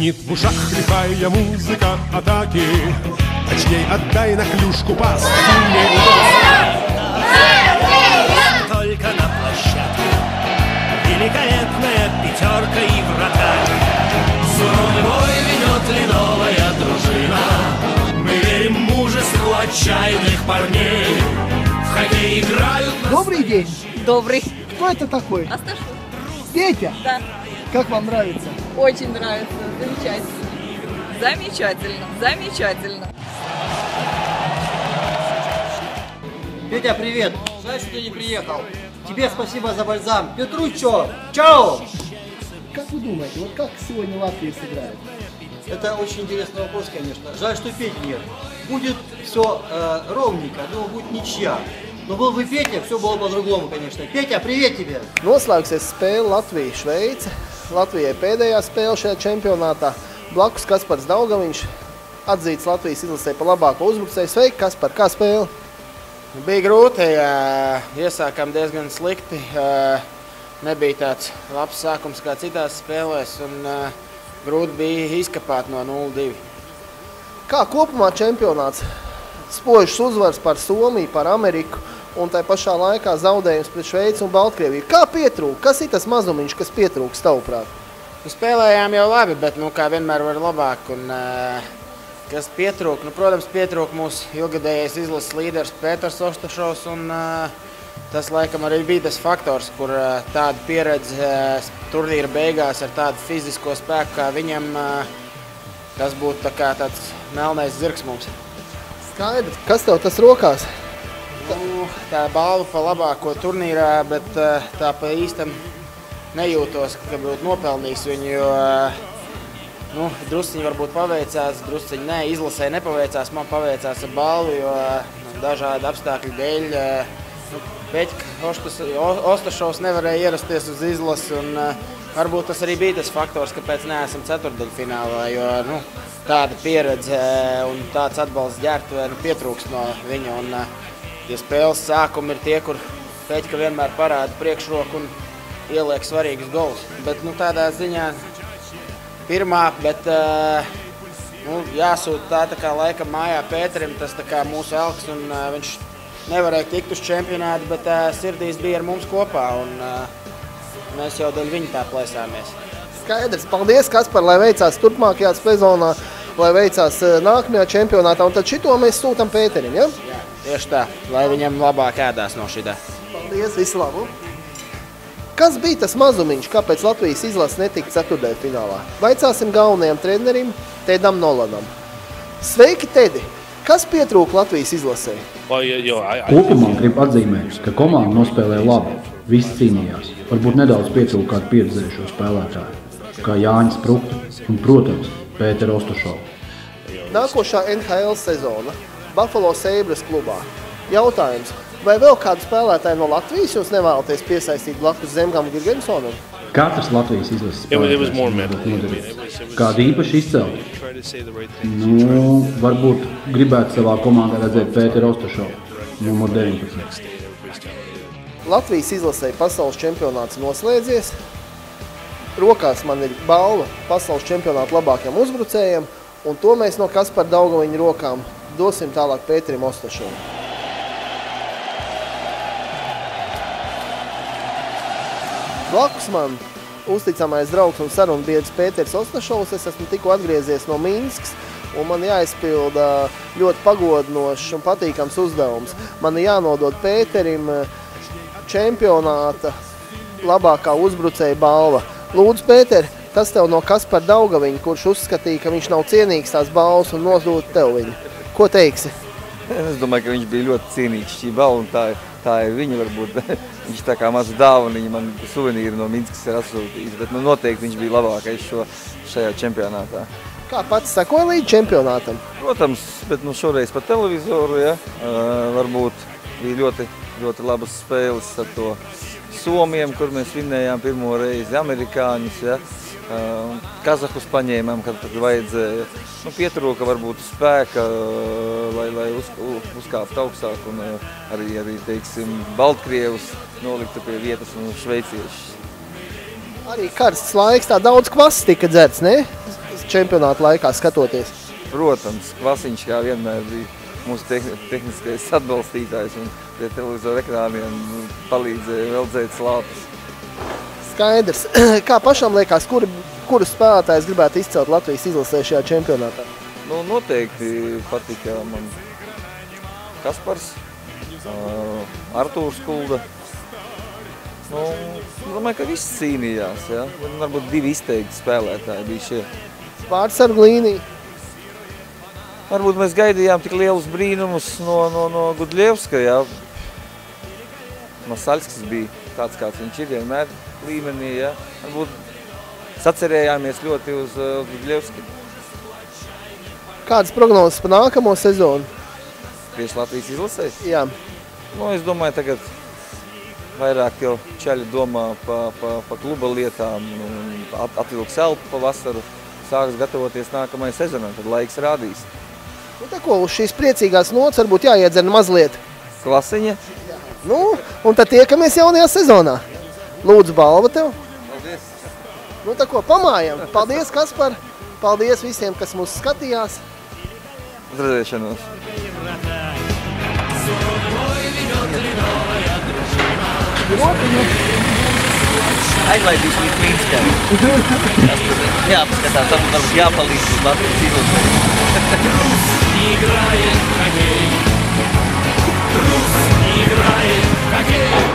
Звенит в ушах лихая музыка атаки. Точней, отдай на клюшку пас. Только на площадке великолепная пятерка и вратарь. Суровый бой ведет ледовая дружина. Мы верим мужеству отчаянных парней. В хоккей играют... Добрый день. Добрый. Кто это такой? Асташов. Петя? Да. Как вам нравится? Очень нравится. Замечательно. Замечательно. Замечательно. Петя, привет! Жаль, что ты не приехал. Тебе спасибо за бальзам. Петруччо, чао! Как вы думаете, вот как сегодня Латвия сыграет? Это очень интересный вопрос, конечно. Жаль, что Пети нет. Будет все ровненько, думаю, будет ничья. Но был бы Петя, все было по-другому, конечно. Петя, привет тебе! Noslēgsies spēle Latvija-Šveice. Latvijai pēdējā spēle šajā čempionātā. Blakus Kaspars Daugaviņš, atzīts Latvijas izlasē par labāko uzbrucēju. Sveiki, Kaspar, kā spēle? Bija grūti, iesākām diezgan slikti. Nebija tāds labs sākums kā citās spēlēs un grūti bija izkapāt no 0-2. Kā kopumā čempionāts? Spožs uzvars par Somiju, par Ameriku un tai pašā laikā zaudējums pret Šveici un Baltkrieviju. Kā pietrūk? Kas ir tas mazumiņš, kas pietrūks tavuprāt? Spēlējām jau labi, bet kā vienmēr var labāk. Un, kas pietrūk? Protams, pietrūk mūsu ilgadējais izlases līderis Pēters Ostašovs. Un, tas laikam arī bija tas faktors, kur tāda pieredze turnīra beigās ar tādu fizisko spēku kā viņam, tas būtu tāds melnais zirgs mums. Skaidrs. Kas tev tas rokās? Tā balva pa labāko turnīrā, bet tā pa īstam nejūtos, ka būtu nopelnījis viņu, jo drusciņi varbūt paveicās, drusciņi ne, izlasē nepaveicās, man paveicās ar balvu, jo dažādi apstākļu dēļ Peķka Ostašovs nevarēja ierasties uz izlasi, un varbūt tas arī bija tas faktors, kāpēc neesam ceturtdaļfinālā, jo tāda pieredze un tāds atbalsts ģērbtuvē pietrūkst no viņa. Un, tie spēles sākumi ir tie, kur Peķka vienmēr parāda priekšroku un ieliek svarīgus golus. Bet tādā ziņā pirmā, bet jāsūt tā kā laikam mājā Pēterim, tas tā kā mūsu elks, un viņš nevarēja tikt uz čempionātu, bet sirdīs bija ar mums kopā, un mēs jau daļ viņa tā plēsāmies. Skaidrs. Paldies, Kaspar, lai veicās turpmākajā sezonā, lai veicās nākamajā čempionātā, un tad šito mēs sūtam Pēterim, ja? Jā, tieši tā, lai viņam labāk ēdās no šitā. Paldies, visu labu! Kas bija tas mazumiņš, kāpēc Latvijas izlases netika ceturtdaļfinālā? Vaicāsim galvenajam trenerim Tedam Nolanam. Sveiki, Tedi! Kas pietrūka Latvijas izlasē? Kopumā gribu atzīmēt, ka komanda nospēlēja labi. Visi cīnījās. Varbūt nedaudz pietrūka kādu pieredzējušo spēlētāju, kā Jāņa Sprukta un, protams, Pētera Ostašova. Nākošā NHL sezona Buffalo Sabres klubā. Jautājums, vai vēl kādu spēlētāju no Latvijas jūs nevēlaties piesaistīt blakus Zemgam Girgensonam? Katrs Latvijas izlases spēlētājs kādu īpaši izcelt. Varbūt gribētu savā komandā redzēt Pēteru Ostašovu, numur 19. Latvijas izlasē pasaules čempionāts noslēdzies. Rokās man ir balva pasaules čempionāta labākajam uzbrucējam, un to mēs no Kaspara Daugaviņa rokām dosim tālāk Pēterim Ostašovam. Blakus man uzticamais draugs un sarunbiedrs Pēters Ostašovs. Es esmu tikko atgriezies no Minskas, un man jāizpilda ļoti pagodinošs un patīkams uzdevums. Man ir jānodod Pēterim čempionāta labākā uzbrucēja balva. Lūdzu, Pēter, tas tev no Kaspara Daugaviņa, kurš uzskatīja, ka viņš nav cienīgs tās balvas un nodod tev viņu. Ko teiksi? Es domāju, ka viņš bija ļoti cienīgs šī balva, un tā ir viņa varbūt. Viņš tā kā mazu dāvaniņu man suvenīru no Minskas ir atsūtījis, bet noteikti viņš bija labākais šajā čempionātā. Kā pats sekoja līdz čempionātam? Protams, bet šoreiz pa televizoru, ja, varbūt bija ļoti labas spēles ar to Somiem, kur mēs vinnējām pirmo reizi, amerikāņus, ja, kazahus paņēmām, kad vajadzēja. Pietrūka varbūt spēka, lai uzkāpt augstāk, un arī teiksim, Baltkrievus noliktu pie vietas un šveiciešus. Arī karsts laiks, tā daudz kvass tika dzerts, ne? čempionāta laikā skatoties? Protams, Kvasiņš kā vienmēr bija mūsu tehniskais atbalstītājs un tie televizoru ekrāniem palīdzēja veldzēt slāpes. Skaidrs. Kā pašam liekas, kuru spēlētājs gribētu izcelt Latvijas izlasē šajā čempionātā? Nu, noteikti patika man Kaspars, Artūrs Kulda. Nu, domāju, ka viss cīnījās, ja? Varbūt 2 izteikti spēlētāji bija šie. Vārdsargu līnija. Varbūt mēs gaidījām tik lielus brīnumus no Gudļevska, ja? Masaļskis bija tāds, kāds viņš ir vienmēr līmenī, ja? Varbūt sacerējāmies ļoti uz Gudļevski. Kādas prognozes par nākamo sezonu? Tieši Latvijas izlasēs? Jā. Nu, es domāju, tagad vairāk jau čaļi domā pa kluba lietām, atvilks elpu pa vasaru, sāks gatavoties nākamajai sezonai, tad laiks rādīs. Nu, tā ko, uz šīs priecīgās nots varbūt jāiedzer mazliet. Klasiņa. Nu, un tad tiekamies jaunajā sezonā. Lūdzu, balva tev. Paldies. Nu, tā ko, pamājam. Paldies, Kaspar. Paldies visiem, kas mūs skatījās. Uz redzēšanos. Aizlaidīs līdz Mīnskam. Jāpaskatās, varbūt jāpalīdz uz Latvijas izlasē. Rus играет в хоккей. Рус играет в хоккей.